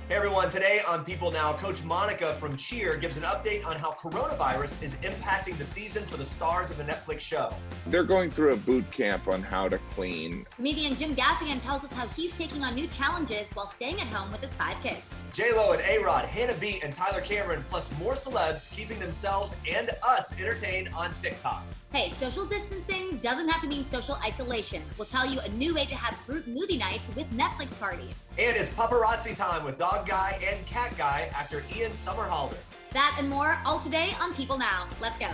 Hey everyone, today on People Now, Coach Monica from Cheer gives an update on how coronavirus is impacting the season for the stars of the Netflix show. They're going through a boot camp on how to clean. Comedian Jim Gaffigan tells us how he's taking on new challenges while staying at home with his 5 kids. J-Lo and A-Rod, Hannah B, and Tyler Cameron, plus more celebs keeping themselves and us entertained on TikTok. Hey, social distancing doesn't have to mean social isolation. We'll tell you a new way to have group movie nights with Netflix Party. And it's paparazzi time with Dog Guy and Cat Guy actor Ian Somerhalder. That and more, all today on People Now. Let's go.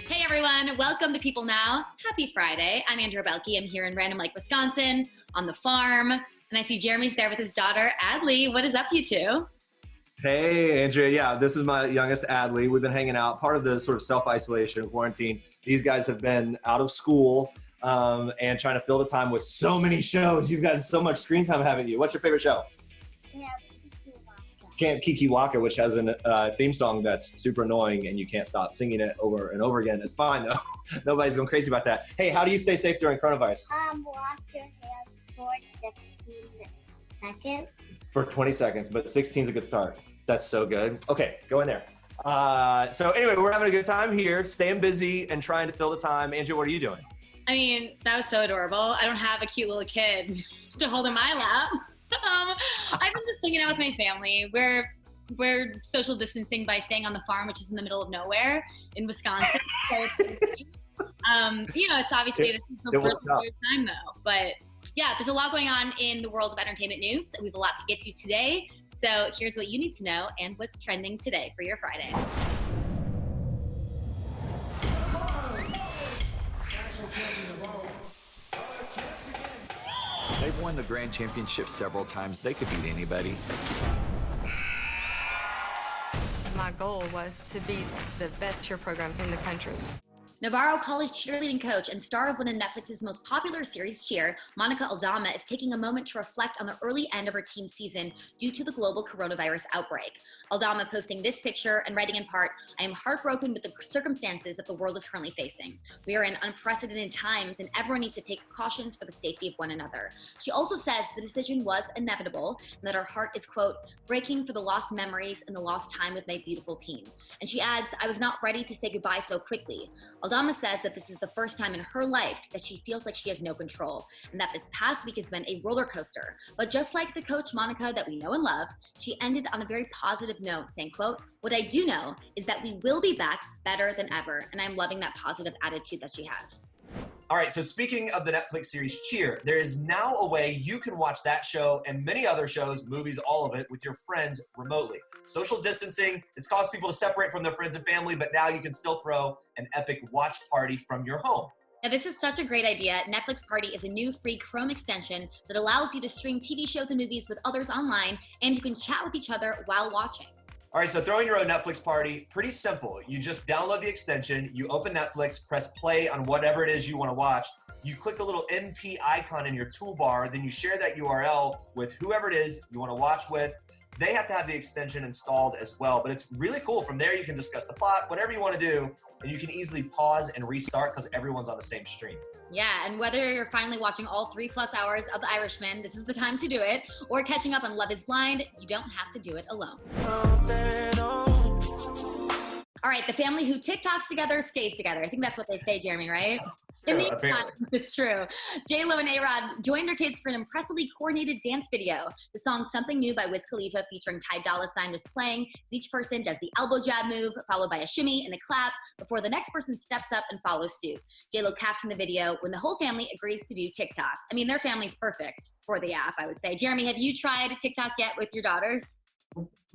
Hey everyone, welcome to People Now. Happy Friday. I'm Andrea Boehlke. I'm here in Random Lake, Wisconsin, on the farm. And I see Jeremy's there with his daughter, Adley. What is up, you two? Hey, Andrea. Yeah, this is my youngest, Adley. We've been hanging out, part of the sort of self-isolation quarantine. These guys have been out of school and trying to fill the time with so many shows. You've gotten so much screen time, haven't you? What's your favorite show? Camp Kikiwaka, which has a theme song that's super annoying and you can't stop singing it over and over again. It's fine, though. Nobody's going crazy about that. Hey, how do you stay safe during coronavirus? Wash your hands for 16 seconds. For 20 seconds, but 16 is a good start. That's so good. Okay, go in there. So anyway, we're having a good time here, staying busy and trying to fill the time. Andrea, what are you doing? I mean, that was so adorable. I don't have a cute little kid to hold in my lap. I've been just hanging out with my family. We're social distancing by staying on the farm, which is in the middle of nowhere in Wisconsin. So it's obviously this is the worst time though. But yeah, there's a lot going on in the world of entertainment news. We have a lot to get to today. So here's what you need to know and what's trending today for your Friday. They've won the Grand Championship several times. They could beat anybody. My goal was to be the best cheer program in the country. Navarro College cheerleading coach and star of one of Netflix's most popular series, Cheer, Monica Aldama, is taking a moment to reflect on the early end of her team's season due to the global coronavirus outbreak. Aldama posting this picture and writing in part, "I am heartbroken with the circumstances that the world is currently facing. We are in unprecedented times and everyone needs to take precautions for the safety of one another." She also says the decision was inevitable and that her heart is, quote, breaking for the lost memories and the lost time with my beautiful team. And she adds, "I was not ready to say goodbye so quickly." Aldama says that this is the first time in her life that she feels like she has no control and that this past week has been a roller coaster. But just like the coach Monica that we know and love, she ended on a very positive note saying, quote, "What I do know is that we will be back better than ever." And I'm loving that positive attitude that she has. All right, so speaking of the Netflix series Cheer, there is now a way you can watch that show and many other shows, movies, all of it, with your friends remotely. Social distancing, it's caused people to separate from their friends and family, but now you can still throw an epic watch party from your home. Now, this is such a great idea. Netflix Party is a new free Chrome extension that allows you to stream TV shows and movies with others online, and you can chat with each other while watching. All right, so throwing your own Netflix party, pretty simple. You just download the extension, you open Netflix, press play on whatever it is you want to watch. You click the little NP icon in your toolbar, then you share that URL with whoever it is you want to watch with. They have to have the extension installed as well, but it's really cool. From there, you can discuss the plot, whatever you want to do, and you can easily pause and restart because everyone's on the same stream. Yeah, and whether you're finally watching all 3+ hours of The Irishman, this is the time to do it, or catching up on Love is Blind, you don't have to do it alone. All right, the family who TikToks together stays together. I think that's what they say, Jeremy, right? In the meantime, it's true. J-Lo and A-Rod joined their kids for an impressively coordinated dance video. The song Something New by Wiz Khalifa featuring Ty Dolla $ign was playing as each person does the elbow jab move, followed by a shimmy and a clap before the next person steps up and follows suit. J-Lo captioned the video when the whole family agrees to do TikTok. I mean, their family's perfect for the app, I would say. Jeremy, have you tried TikTok yet with your daughters?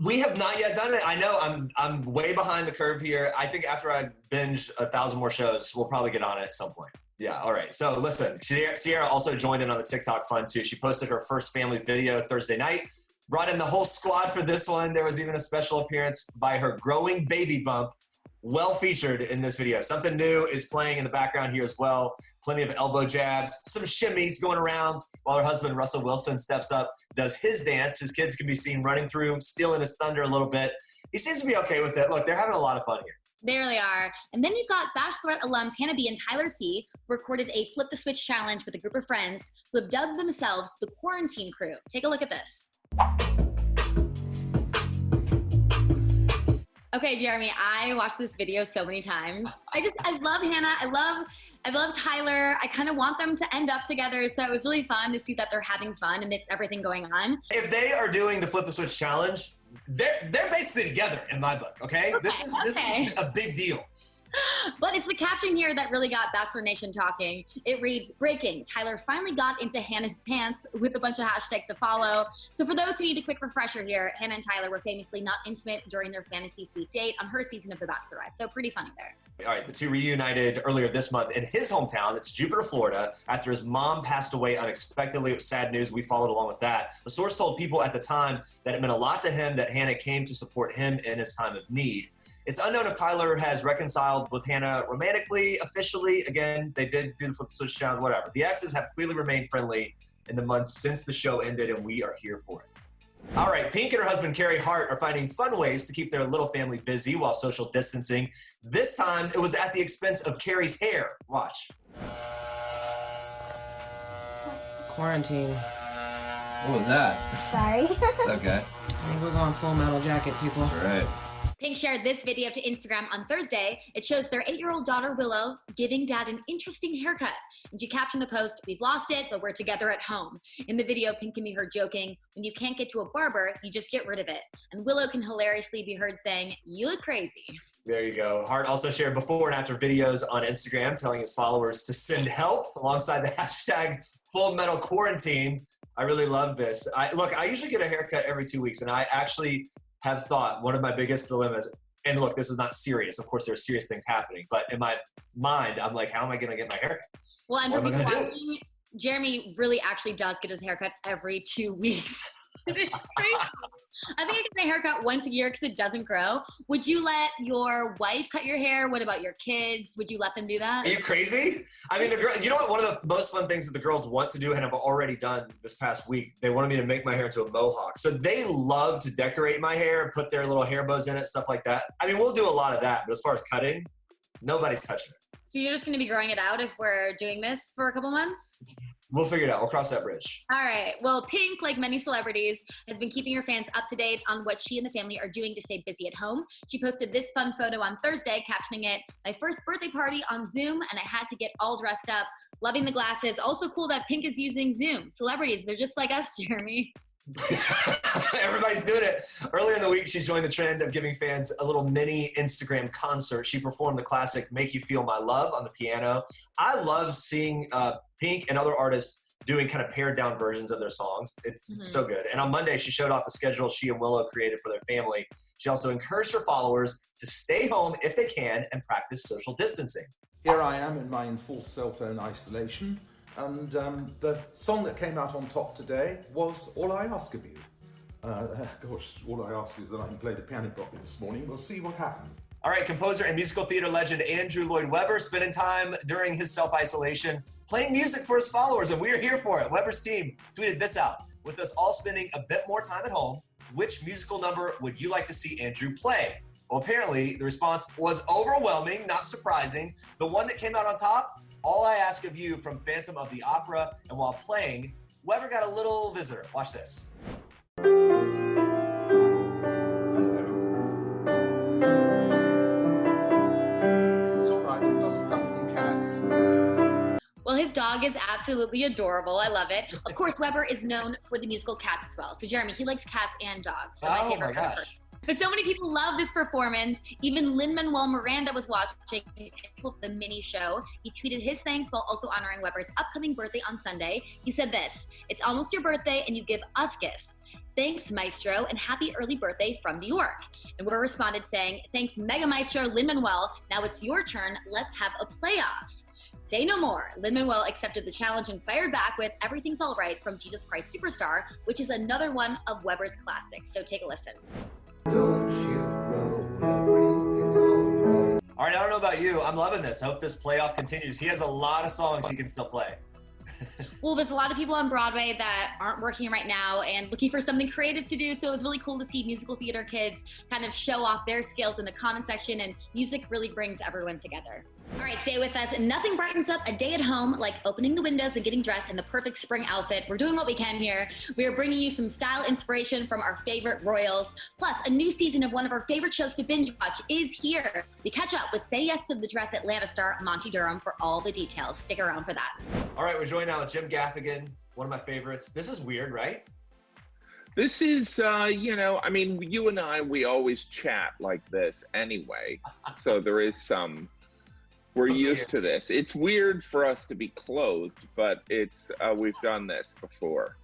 We have not yet done it. I know I'm way behind the curve here. I think after I binge 1,000 more shows, we'll probably get on it at some point. Yeah, all right. So listen, Sierra also joined in on the TikTok fun too. She posted her first family video Thursday night. Brought in the whole squad for this one. There was even a special appearance by her growing baby bump. Well featured in this video. Something new is playing in the background here as well. Plenty of elbow jabs, some shimmies going around while her husband, Russell Wilson, steps up, does his dance. His kids can be seen running through, stealing his thunder a little bit. He seems to be okay with it. Look, they're having a lot of fun here. They really are. And then you've got Bachelorette alums Hannah B and Tyler C, who recorded a flip the switch challenge with a group of friends who have dubbed themselves the Quarantine Crew. Take a look at this. Okay, Jeremy, I watched this video so many times. I love Hannah. I love Tyler. I kind of want them to end up together. So it was really fun to see that they're having fun amidst everything going on. If they are doing the flip the switch challenge, they're basically together in my book. Okay, this is a big deal. But it's the caption here that really got Bachelor Nation talking. It reads, breaking, Tyler finally got into Hannah's pants, with a bunch of hashtags to follow. So for those who need a quick refresher here, Hannah and Tyler were famously not intimate during their fantasy suite date on her season of The Bachelorette. So pretty funny there. All right, the two reunited earlier this month in his hometown. It's Jupiter, Florida, after his mom passed away unexpectedly. It was sad news. We followed along with that. The source told People at the time that it meant a lot to him that Hannah came to support him in his time of need. It's unknown if Tyler has reconciled with Hannah romantically, officially. Again, they did do the flip switch challenge, whatever. The exes have clearly remained friendly in the months since the show ended, and we are here for it. All right, Pink and her husband, Carrie Hart, are finding fun ways to keep their little family busy while social distancing. This time, it was at the expense of Carrie's hair. Watch. Quarantine. What was that? Sorry. It's okay. I think we're going Full Metal Jacket, people. That's right. Pink shared this video to Instagram on Thursday. It shows their 8-year-old daughter, Willow, giving dad an interesting haircut. And she captioned the post, "We've lost it, but we're together at home." In the video, Pink can be heard joking, "When you can't get to a barber, you just get rid of it." And Willow can hilariously be heard saying, "You look crazy." There you go. Hart also shared before and after videos on Instagram telling his followers to send help alongside the hashtag Full Metal Quarantine. I really love this. I usually get a haircut every 2 weeks, and I actually have thought one of my biggest dilemmas, and look, this is not serious. Of course, there are serious things happening, but in my mind, I'm like, how am I going to get my haircut? Well, and What am I gonna do? watching, Jeremy really actually does get his haircut every 2 weeks. It's crazy. I think I get my haircut once a year because it doesn't grow. Would you let your wife cut your hair? What about your kids? Would you let them do that? Are you crazy? I mean, you know what? One of the most fun things that the girls want to do, and have already done this past week, they wanted me to make my hair into a mohawk. So they love to decorate my hair, put their little hair bows in it, stuff like that. I mean, we'll do a lot of that, but as far as cutting, nobody's touching it. So you're just going to be growing it out if we're doing this for a couple months? We'll figure it out. We'll cross that bridge. All right. Well, Pink, like many celebrities, has been keeping her fans up to date on what she and the family are doing to stay busy at home. She posted this fun photo on Thursday, captioning it, "My first birthday party on Zoom, and I had to get all dressed up. Loving the glasses. Also cool that Pink is using Zoom. Celebrities, they're just like us, Jeremy." Everybody's doing it. Earlier in the week, she joined the trend of giving fans a little mini Instagram concert. She performed the classic "Make You Feel My Love" on the piano. I love seeing Pink and other artists doing kind of pared down versions of their songs. It's so good. And on Monday, she showed off the schedule she and Willow created for their family. She also encouraged her followers to stay home if they can and practice social distancing. Here I am in my enforced cell-phone isolation. And the song that came out on top today was "All I Ask of You." Gosh, all I ask is that I can play the piano properly this morning. We'll see what happens. All right, composer and musical theater legend Andrew Lloyd Webber spending time during his self-isolation playing music for his followers, and we are here for it. Webber's team tweeted this out: "With us all spending a bit more time at home, which musical number would you like to see Andrew play?" Well, apparently the response was overwhelming, not surprising. The one that came out on top, "All I Ask of You" from Phantom of the Opera. And while playing, Webber got a little visitor. Watch this. It's all right, it doesn't come from cats. Well, his dog is absolutely adorable. I love it. Of course, Webber is known for the musical Cats as well. So Jeremy, he likes cats and dogs. So my favorite comfort. But so many people love this performance. Even Lin-Manuel Miranda was watching the mini show. He tweeted his thanks while also honoring Webber's upcoming birthday on Sunday. He said this: "It's almost your birthday and you give us gifts. Thanks, Maestro, and happy early birthday from New York." And Webber responded saying, "Thanks, Mega Maestro Lin-Manuel. Now it's your turn. Let's have a playoff." Say no more. Lin-Manuel accepted the challenge and fired back with "Everything's All Right" from Jesus Christ Superstar, which is another one of Webber's classics. So take a listen. Don't you know everything's alright? All right, I don't know about you. I'm loving this. I hope this playoff continues. He has a lot of songs he can still play. Well, there's a lot of people on Broadway that aren't working right now and looking for something creative to do. So it was really cool to see musical theater kids kind of show off their skills in the comment section, and music really brings everyone together. All right, stay with us. Nothing brightens up a day at home like opening the windows and getting dressed in the perfect spring outfit. We're doing what we can here. We are bringing you some style inspiration from our favorite royals. Plus, a new season of one of our favorite shows to binge watch is here. We catch up with Say Yes to the Dress Atlanta star Monty Durham for all the details. Stick around for that. All right, we're joined now with Jim Gaffigan, one of my favorites. This is weird, right? This is, I mean, you and I, we always chat like this anyway. So there is some, we're used to this. It's weird for us to be clothed, but it's, we've done this before.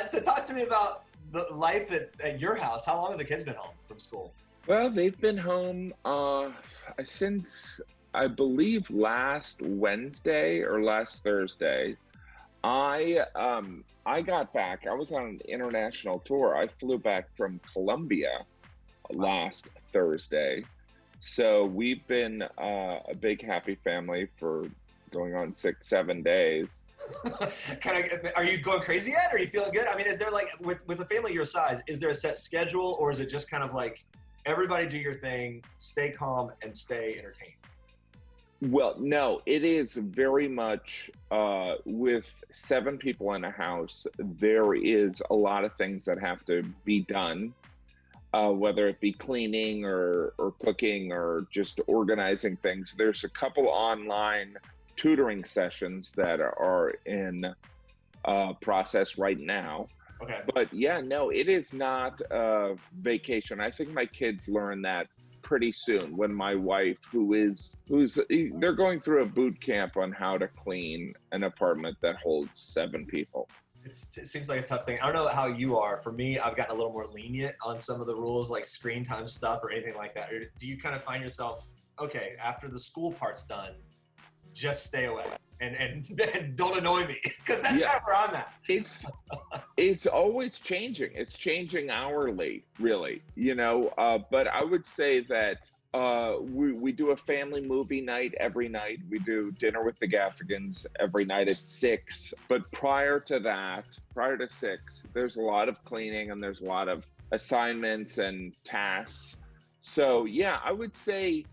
So talk to me about the life at your house. How long have the kids been home from school? Well, they've been home since, I believe, last Wednesday or last Thursday. I got back. I was on an international tour. I flew back from Colombia last Thursday. So we've been a big happy family for going on 6-7 days. Are you going crazy yet? Or are you feeling good? I mean, is there like, with a family your size, is there a set schedule, or is it just kind of like everybody do your thing, stay calm, and stay entertained? Well, no, it is very much with 7 people in a house, there is a lot of things that have to be done, whether it be cleaning or cooking or just organizing things. There's a couple online tutoring sessions that are in process right now. Okay. But yeah, no, it is not a vacation. I think my kids learn that pretty soon when my wife, they're going through a boot camp on how to clean an apartment that holds 7 people. It seems like a tough thing. I don't know how you are. For me, I've gotten a little more lenient on some of the rules, like screen time stuff or anything like that. Or do you kind of find yourself, okay, after the school part's done, just stay away and don't annoy me, because that's not where I'm at. It's always changing. It's changing hourly, really, but I would say that we do a family movie night every night. We do dinner with the Gaffigans every night at 6. But prior to 6, there's a lot of cleaning and there's a lot of assignments and tasks. So yeah, I would say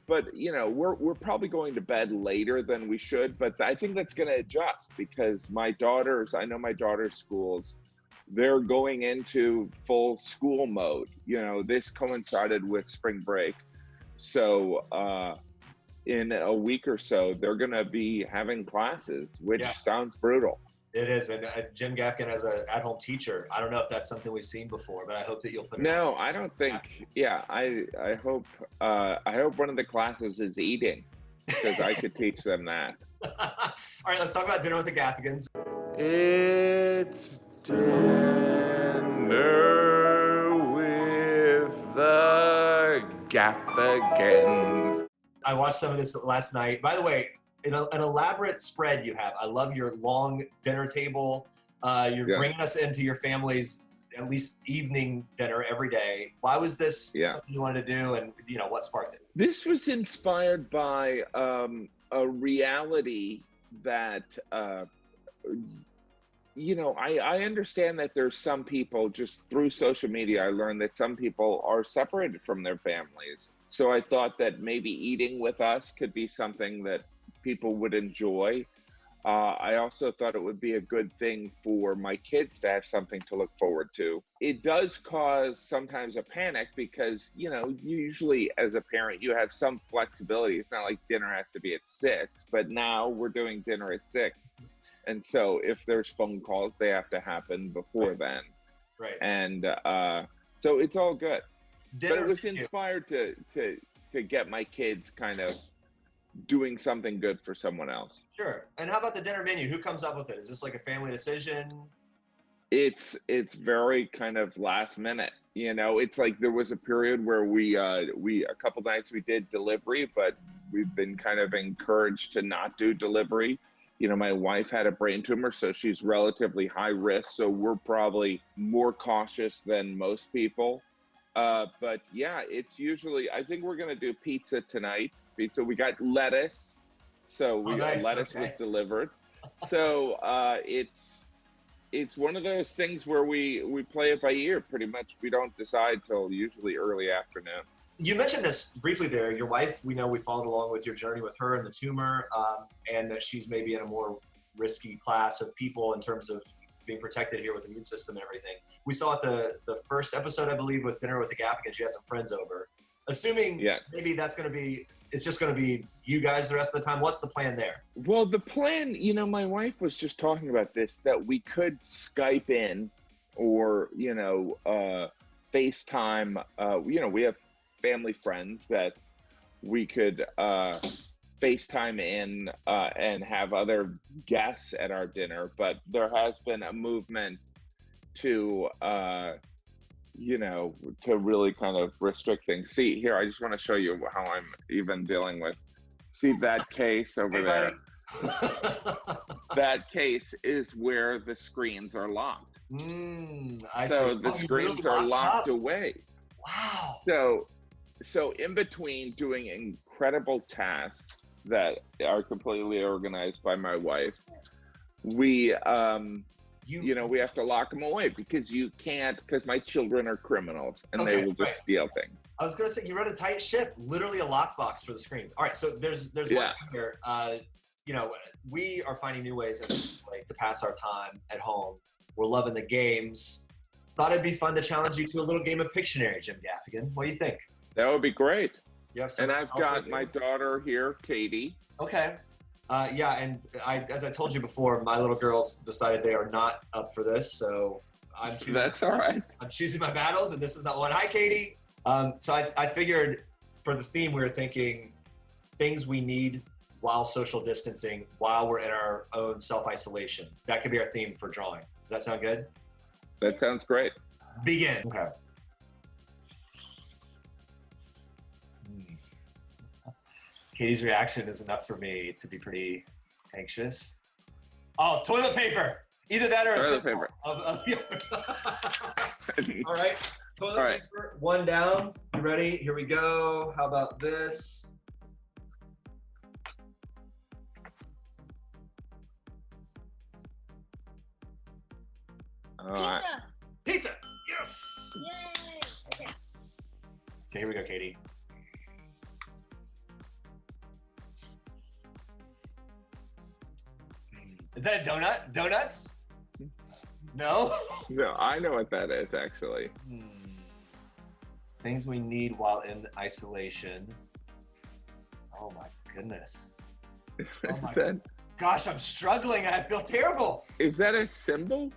we're probably going to bed later than we should, but I think that's going to adjust because I know my daughter's schools, they're going into full school mode. This coincided with spring break. So in a week or so, they're going to be having classes, which sounds brutal. It is, and Jim Gaffigan as an at-home teacher, I don't know if that's something we've seen before, but I hope that you'll put it No, I don't think, I hope one of the classes is eating, because I could teach them that. All right, let's talk about dinner with the Gaffigans. It's dinner with the Gaffigans. I watched some of this last night. By the way, an elaborate spread you have. I love your long dinner table. You're bringing us into your family's at least evening dinner every day. Why was this something you wanted to do, and what sparked it? This was inspired by a reality that I understand that there's some people, just through social media, I learned that some people are separated from their families. So I thought that maybe eating with us could be something that people would enjoy. I also thought it would be a good thing for my kids to have something to look forward to. It does cause sometimes a panic because, usually as a parent, you have some flexibility. It's not like dinner has to be at 6, but now we're doing dinner at 6. And so if there's phone calls, they have to happen before then. Right. And so it's all good. Dinner, but it was inspired to get my kids kind of doing something good for someone else. Sure. And how about the dinner menu? Who comes up with it? Is this like a family decision? It's very kind of last minute. It's like there was a period where we a couple nights we did delivery, but we've been kind of encouraged to not do delivery. My wife had a brain tumor, so she's relatively high risk. So we're probably more cautious than most people. But yeah, it's usually, I think we're going to do pizza tonight. Pizza, we got lettuce. So nice. lettuce Okay. was delivered. So it's one of those things where we play it by ear pretty much. We don't decide till usually early afternoon. You mentioned this briefly there. Your wife, we know we followed along with your journey with her and the tumor, and that she's maybe in a more risky class of people in terms of being protected here with the immune system and everything. We saw at the first episode, I believe, with Dinner with the Gaffigan, she had some friends over. Assuming maybe it's just going to be you guys the rest of the time. What's the plan there? Well, the plan, my wife was just talking about this, that we could Skype in or, FaceTime. We have family friends that we could FaceTime in and have other guests at our dinner. But there has been a movement to to really kind of restrict things. See here, I just want to show you how I'm even dealing with. See that case over there? That case is where the screens are locked. I so see. the screens are locked away. Wow. So in between doing incredible tasks that are completely organized by my wife, we we have to lock them away because my children are criminals and they will just steal things. I was going to say, you run a tight ship, literally a lockbox for the screens. All right, so there's one here. We are finding new ways to pass our time at home. We're loving the games. Thought it'd be fun to challenge you to a little game of Pictionary, Jim Gaffigan. What do you think? That would be great. And I've got my daughter here, Katie. Okay. And as I told you before, my little girls decided they are not up for this, so I'm choosing. That's all right. I'm choosing my battles, and this is not one. Hi, Katie. So I figured for the theme, we were thinking things we need while social distancing, while we're in our own self-isolation. That could be our theme for drawing. Does that sound good? That sounds great. Begin. Okay. Katie's reaction is enough for me to be pretty anxious. Oh, toilet paper. Either that or toilet paper. All right. Toilet paper. One down. You ready? Here we go. How about this? All right. Pizza. Yes. Yay. Okay. Okay, here we go, Katie. Is that a donut? Donuts? No? No, I know what that is, actually. Things we need while in isolation. Oh my goodness. Gosh, I'm struggling and I feel terrible. Is that a symbol?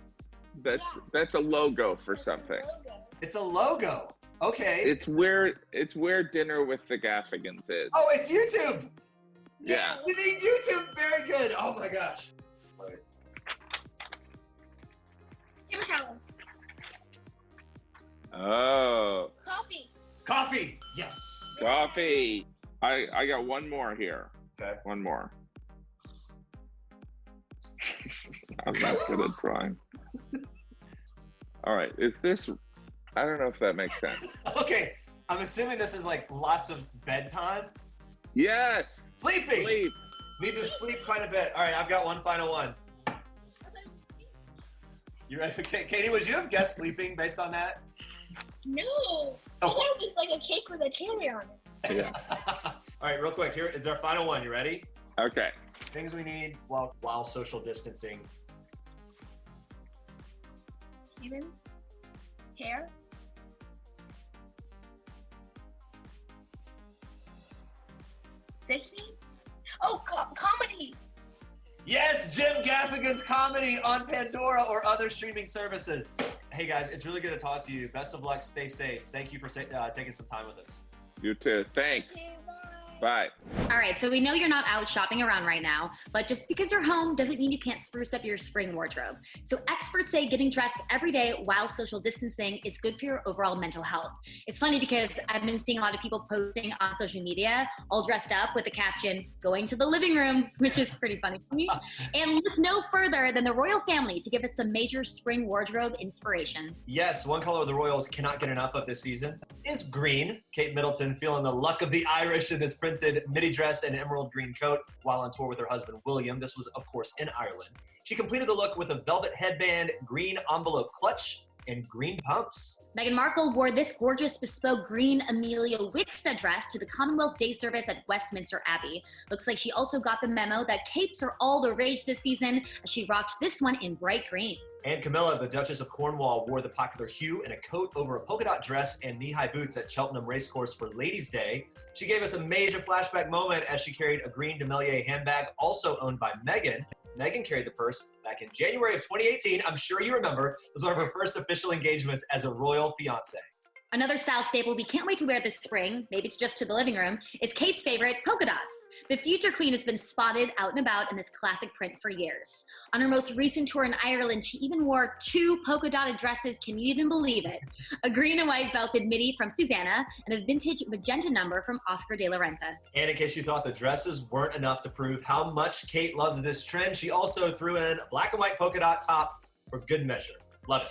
That's a logo for something. It's a logo. Okay. It's where Dinner with the Gaffigans is. Oh, it's YouTube. Yeah. We need YouTube. Very good. Oh my gosh. Paper towels. Oh. Coffee. Yes. Coffee. I got one more here. Okay. One more. I'm not good at drawing. All right. Is this? I don't know if that makes sense. Okay. I'm assuming this is like lots of bedtime. Yes. Sleeping. Sleep. Need to sleep quite a bit. All right. I've got one final one. You ready? Katie, would you have guessed sleeping based on that? No. I thought it was like a cake with a cherry on it. Yeah. All right, real quick. Here is our final one. You ready? Okay. Things we need while social distancing. Human hair. Fishing. Oh, comedy. Yes, Jim Gaffigan's comedy on Pandora or other streaming services. Hey guys, it's really good to talk to you. Best of luck. Stay safe. Thank you for taking some time with us. You too. Thanks. Bye. All right, so we know you're not out shopping around right now, but just because you're home doesn't mean you can't spruce up your spring wardrobe. So experts say getting dressed every day while social distancing is good for your overall mental health. It's funny because I've been seeing a lot of people posting on social media all dressed up with the caption, "Going to the living room," which is pretty funny to me. And look no further than the royal family to give us some major spring wardrobe inspiration. Yes, one color the Royals cannot get enough of this season is green. Kate Middleton feeling the luck of the Irish in this printed midi dress and an emerald green coat while on tour with her husband, William. This was, of course, in Ireland. She completed the look with a velvet headband, green envelope clutch, and green pumps. Meghan Markle wore this gorgeous bespoke green Amelia Wickstead dress to the Commonwealth Day service at Westminster Abbey. Looks like she also got the memo that capes are all the rage this season, as she rocked this one in bright green. And Camilla, the Duchess of Cornwall, wore the popular hue in a coat over a polka dot dress and knee-high boots at Cheltenham Racecourse for Ladies' Day. She gave us a major flashback moment as she carried a green Demelier handbag, also owned by Meghan. Meghan carried the purse back in January of 2018. I'm sure you remember. It was one of her first official engagements as a royal fiancé. Another style staple we can't wait to wear this spring, maybe it's just to the living room, is Kate's favorite, polka dots. The future queen has been spotted out and about in this classic print for years. On her most recent tour in Ireland, she even wore 2 polka dotted dresses, can you even believe it? A green and white belted midi from Susanna and a vintage magenta number from Oscar de la Renta. And in case you thought the dresses weren't enough to prove how much Kate loves this trend, she also threw in a black and white polka dot top for good measure. Love it.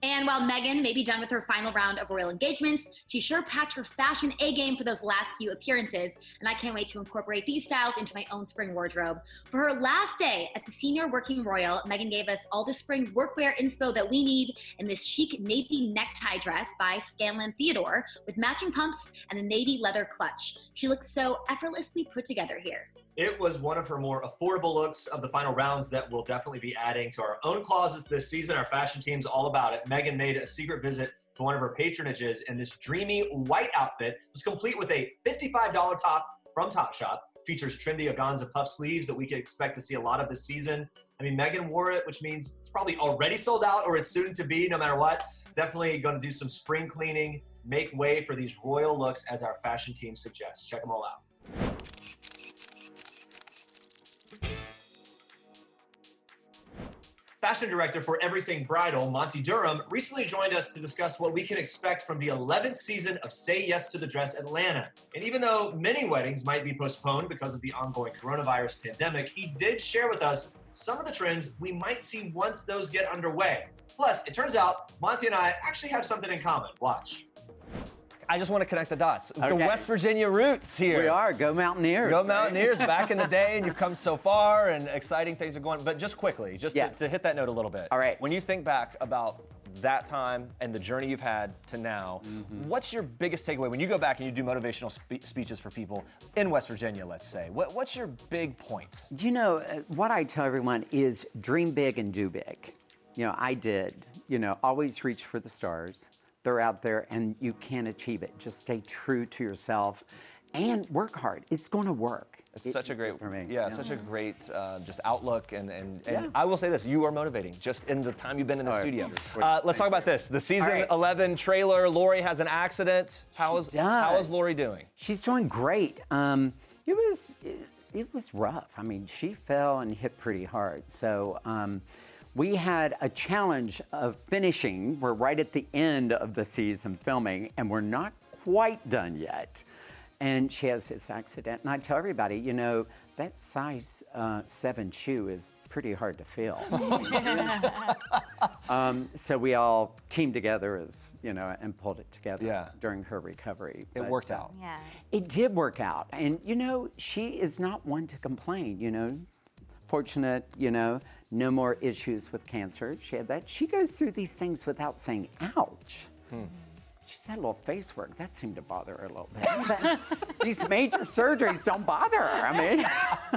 And while Meghan may be done with her final round of royal engagements, she sure packed her fashion A-game for those last few appearances, and I can't wait to incorporate these styles into my own spring wardrobe. For her last day as the senior working royal, Meghan gave us all the spring workwear inspo that we need in this chic navy necktie dress by Scanlan Theodore with matching pumps and a navy leather clutch. She looks so effortlessly put together here. It was one of her more affordable looks of the final rounds that we'll definitely be adding to our own closets this season. Our fashion team's all about it. Meghan made a secret visit to one of her patronages, and this dreamy white outfit was complete with a $55 top from Topshop. Features trendy organza puff sleeves that we can expect to see a lot of this season. I mean, Meghan wore it, which means it's probably already sold out or it's soon to be, no matter what. Definitely going to do some spring cleaning, make way for these royal looks as our fashion team suggests. Check them all out. Fashion director for Everything Bridal, Monty Durham, recently joined us to discuss what we can expect from the 11th season of Say Yes to the Dress Atlanta. And even though many weddings might be postponed because of the ongoing coronavirus pandemic, he did share with us some of the trends we might see once those get underway. Plus, it turns out Monty and I actually have something in common. Watch. I just want to connect the dots. Okay. The West Virginia roots here. We are. Go Mountaineers. Go Mountaineers. Back in the day, and you've come so far, and exciting things are going. But just quickly, just to hit that note a little bit. All right. When you think back about that time and the journey you've had to now, what's your biggest takeaway when you go back and you do motivational speeches for people in West Virginia, let's say? What's your big point? You know, what I tell everyone is dream big and do big. You know, I did. You know, always reach for the stars. They're out there and you can achieve it. Just stay true to yourself and work hard. It's going to work. It's such a great, for me. Such a great just outlook. And I will say this, you are motivating just in the time you've been in the studio. Let's talk about this. The season 11 trailer, Lori has an accident. How is Lori doing? She's doing great. It was rough. I mean, she fell and hit pretty hard. So we had a challenge of finishing. We're right at the end of the season filming, and we're not quite done yet. And she has this accident. And I tell everybody, you know, that size 7 shoe is pretty hard to fill. So we all teamed together and pulled it together during her recovery. It worked out. Yeah. It did work out. And, you know, she is not one to complain, you know. Fortunate, you know, no more issues with cancer. She had that. She goes through these things without saying, ouch. She's had a little face work. That seemed to bother her a little bit. These major surgeries don't bother her. I mean.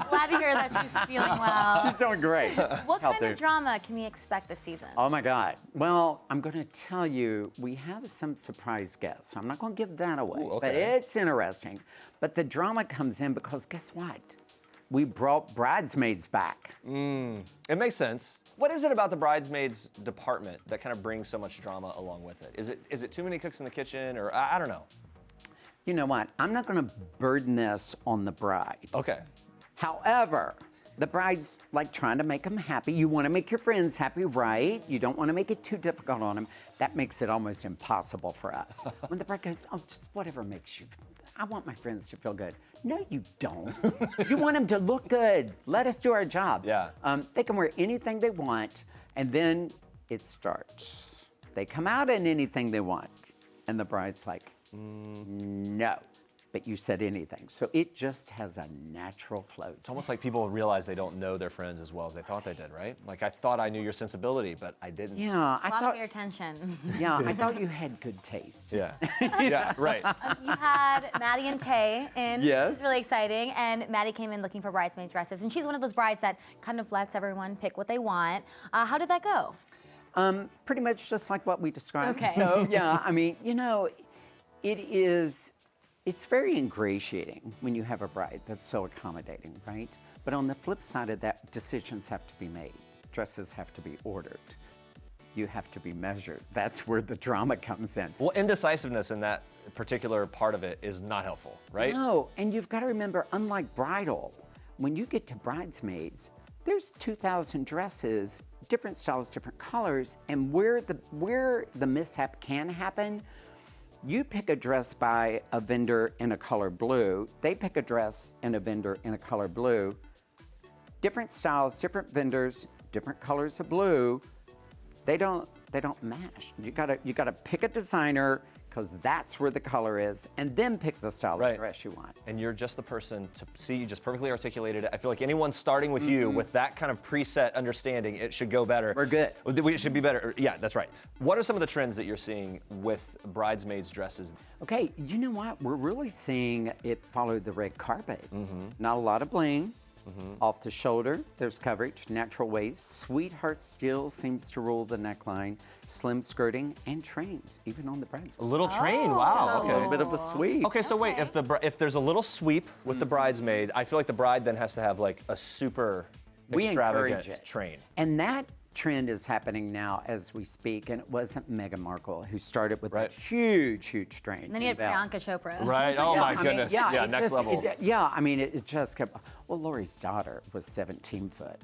Glad to hear that she's feeling well. She's doing great. What kind of drama can we expect this season? Oh my God. Well, I'm going to tell you, we have some surprise guests. I'm not going to give that away, but it's interesting. But the drama comes in because guess what? We brought bridesmaids back. It makes sense. What is it about the bridesmaids department that kind of brings so much drama along with it? Is it too many cooks in the kitchen, or I don't know? You know what? I'm not going to burden this on the bride. Okay. However, the bride's like trying to make them happy. You want to make your friends happy, right? You don't want to make it too difficult on them. That makes it almost impossible for us. When the bride goes, oh, just whatever makes you, I want my friends to feel good. No, you don't. You want them to look good. Let us do our job. Yeah. They can wear anything they want, and then it starts. They come out in anything they want, and the bride's like, no. but you said anything. So it just has a natural flow. It's almost like people realize they don't know their friends as well as they thought they did, right? Like I thought I knew your sensibility, but I didn't. Yeah, I thought your attention. Yeah, I thought you had good taste. Yeah, yeah, right. You had Maddie and Tay in, Yes. which is really exciting. And Maddie came in looking for bridesmaids dresses, and she's one of those brides that kind of lets everyone pick what they want. How did that go? Pretty much just like what we described. Okay. So yeah, I mean, you know, it's very ingratiating when you have a bride that's so accommodating, right? But on the flip side of that, decisions have to be made. Dresses have to be ordered. You have to be measured. That's where the drama comes in. Well, indecisiveness in that particular part of it is not helpful, right? No, and you've got to remember, unlike bridal, when you get to bridesmaids, there's 2,000 dresses, different styles, different colors, and where the mishap can happen, you pick a dress by a vendor in a color blue, they pick a dress and a vendor in a color blue, different styles, different vendors, different colors of blue, they don't match. You gotta pick a designer, because that's where the color is, and then pick the style of dress you want. And you're just the person to see, you just perfectly articulated it. I feel like anyone starting with you with that kind of preset understanding, it should go better. We're good. It should be better. Yeah, that's right. What are some of the trends that you're seeing with bridesmaids' dresses? Okay, you know what? We're really seeing it follow the red carpet. Not a lot of bling. Off the shoulder, there's coverage, natural waist, sweetheart steel seems to rule the neckline, slim skirting, and trains, even on the bridesmaid. A little train, wow, okay. A little bit of a sweep. Okay, so wait, if there's a little sweep with the bridesmaid, I feel like the bride then has to have like a super extravagant train. And that trend is happening now as we speak, and it wasn't Meghan Markle who started with that huge train. And then you had Priyanka Chopra. Right, oh my goodness, yeah, next level. It just kept, well, Lori's daughter was 17 foot.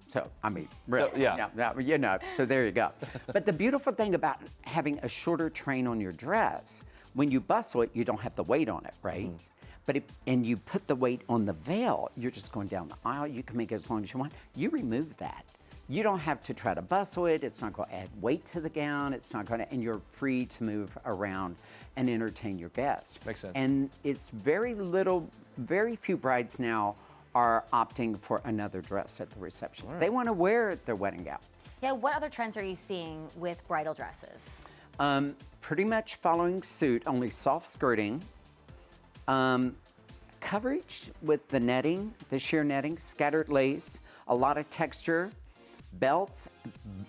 So, I mean, really, so, you know, so there you go. But the beautiful thing about having a shorter train on your dress, when you bustle it, you don't have the weight on it, right? But and you put the weight on the veil, you're just going down the aisle, you can make it as long as you want. You remove that. You don't have to try to bustle it. It's not going to add weight to the gown. It's not going to, and you're free to move around and entertain your guest. Makes sense. And it's very few brides now are opting for another dress at the reception. They want to wear their wedding gown. Yeah, what other trends are you seeing with bridal dresses? Pretty much following suit, only soft skirting. Coverage with the netting, the sheer netting, scattered lace, a lot of texture. Belts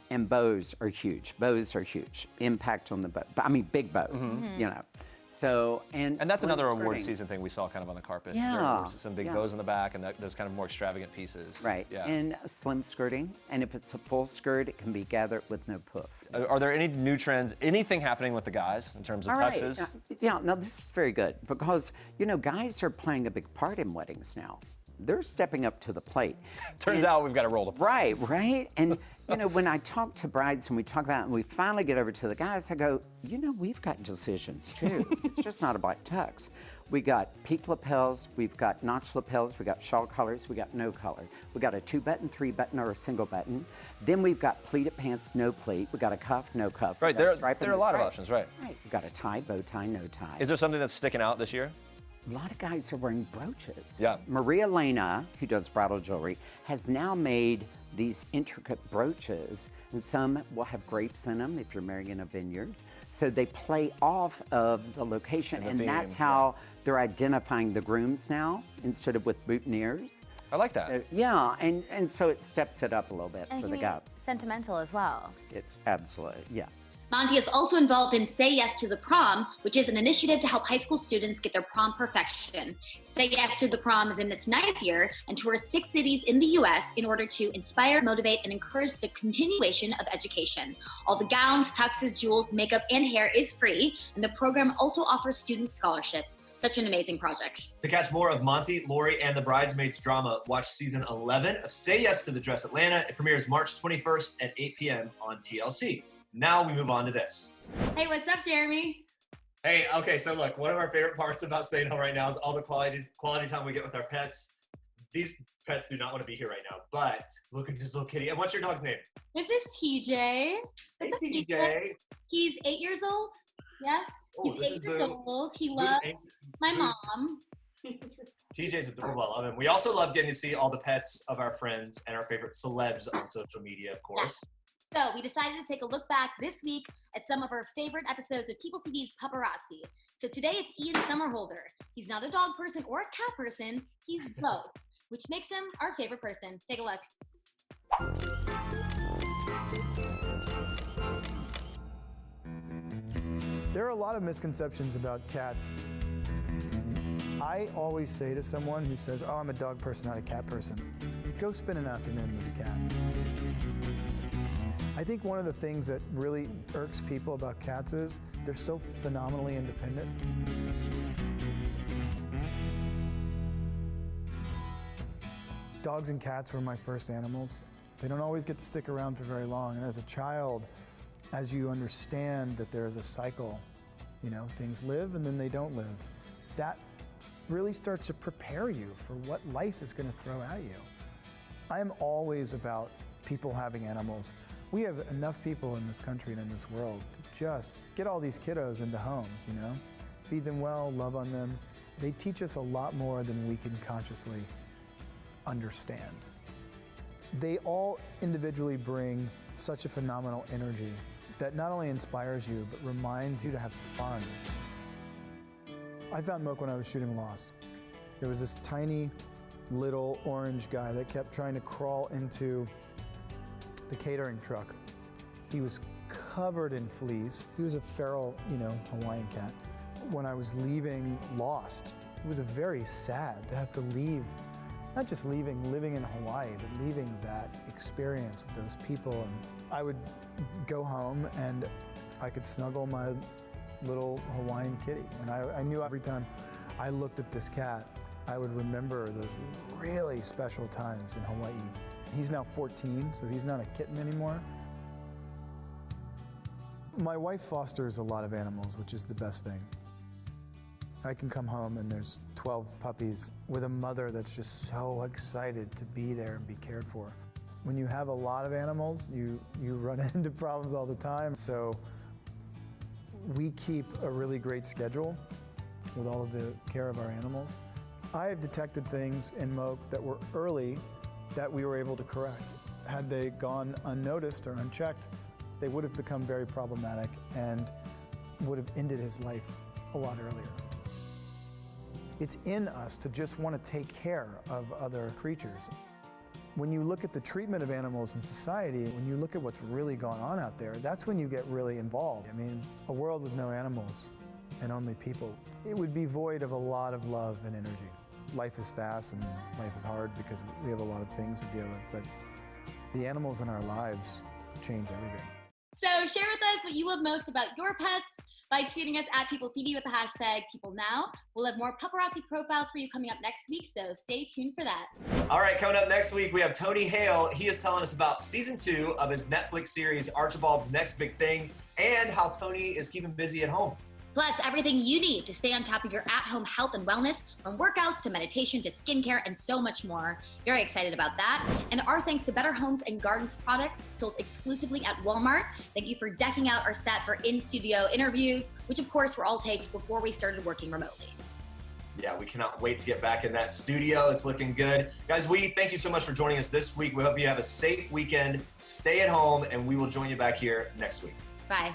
and bows are huge. Bows are huge. Impact on the bow. I mean, big bows, you know. So, and that's another skirting. award season thing we saw kind of on the carpet. Yeah. There were some big bows in the back and those kind of more extravagant pieces. Right. Yeah. And slim skirting. And if it's a full skirt, it can be gathered with no poof. Are there any new trends, anything happening with the guys in terms of tuxes? Yeah, no, this is very good because, you know, guys are playing a big part in weddings now. They're stepping up to the plate. Turns out we've got to roll the plate. Right. And, you know, when I talk to brides and we talk about it and we finally get over to the guys, I go, you know, we've got decisions too. It's just not about tux. We got peak lapels, we've got notch lapels, we got shawl collars, we got no collar. We got a 2-button, 3-button, or a single button. Then we've got pleated pants, no pleat. We got a cuff, no cuff. Right, there are a lot of options, right? Right. We got a tie, bow tie, no tie. Is there something that's sticking out this year? A lot of guys are wearing brooches. Yeah. Maria Elena, who does bridal jewelry, has now made these intricate brooches, and some will have grapes in them if you're marrying in a vineyard. So they play off of the location, and that's how they're identifying the grooms now, instead of with boutonnieres. I like that. So, yeah, and so it steps it up a little bit for the guy. Sentimental as well. It's absolutely, yeah. Monty is also involved in Say Yes to the Prom, which is an initiative to help high school students get their prom perfection. Say Yes to the Prom is in its 9th year and tours 6 cities in the U.S. in order to inspire, motivate, and encourage the continuation of education. All the gowns, tuxes, jewels, makeup, and hair is free, and the program also offers student scholarships. Such an amazing project. To catch more of Monty, Lori, and the Bridesmaids drama, watch season 11 of Say Yes to the Dress Atlanta. It premieres March 21st at 8 p.m. on TLC. Now we move on to this. Hey, what's up, Jeremy? Hey, okay, so look, one of our favorite parts about staying home right now is all the quality time we get with our pets. These pets do not want to be here right now, but look at this little kitty. And what's your dog's name? This is TJ. Hey, TJ. He's 8 years old. Yeah. Oh, He's 8 years old. He loves my mom. TJ's adorable. I love him. We also love getting to see all the pets of our friends and our favorite celebs on social media, of course. So we decided to take a look back this week at some of our favorite episodes of PeopleTV's Paparazzi. So today it's Ian Somerhalder. He's not a dog person or a cat person. He's both, which makes him our favorite person. Take a look. There are a lot of misconceptions about cats. I always say to someone who says, oh, I'm a dog person, not a cat person, go spend an afternoon with a cat. I think one of the things that really irks people about cats is they're so phenomenally independent. Dogs and cats were my first animals. They don't always get to stick around for very long, and as a child, as you understand that there is a cycle, you know, things live and then they don't live, that really starts to prepare you for what life is going to throw at you. I am always about people having animals. We have enough people in this country and in this world to just get all these kiddos into homes, you know? Feed them well, love on them. They teach us a lot more than we can consciously understand. They all individually bring such a phenomenal energy that not only inspires you, but reminds you to have fun. I found Moke when I was shooting Lost. There was this tiny little orange guy that kept trying to crawl into the catering truck. He was covered in fleas. He was a feral, you know, Hawaiian cat. When I was leaving Lost, it was very sad to have to leave, not just living in Hawaii, but leaving that experience with those people. And I would go home and I could snuggle my little Hawaiian kitty. And I knew every time I looked at this cat, I would remember those really special times in Hawaii. He's now 14, so he's not a kitten anymore. My wife fosters a lot of animals, which is the best thing. I can come home and there's 12 puppies with a mother that's just so excited to be there and be cared for. When you have a lot of animals, you run into problems all the time. So we keep a really great schedule with all of the care of our animals. I have detected things in Moke that were early that we were able to correct. Had they gone unnoticed or unchecked, they would have become very problematic and would have ended his life a lot earlier. It's in us to just want to take care of other creatures. When you look at the treatment of animals in society, when you look at what's really going on out there, that's when you get really involved. I mean, a world with no animals and only people, it would be void of a lot of love and energy. Life is fast and life is hard because we have a lot of things to deal with, but the animals in our lives change everything. So share with us what you love most about your pets by tweeting us at PeopleTV with the hashtag PeopleNow. We'll have more paparazzi profiles for you coming up next week, so stay tuned for that. All right, coming up next week, we have Tony Hale. He is telling us about season 2 of his Netflix series, Archibald's Next Big Thing, and how Tony is keeping busy at home. Plus, everything you need to stay on top of your at-home health and wellness, from workouts to meditation to skincare and so much more. Very excited about that. And our thanks to Better Homes and Gardens products sold exclusively at Walmart. Thank you for decking out our set for in-studio interviews, which of course were all taped before we started working remotely. Yeah, we cannot wait to get back in that studio. It's looking good. Guys, we thank you so much for joining us this week. We hope you have a safe weekend. Stay at home, and we will join you back here next week. Bye.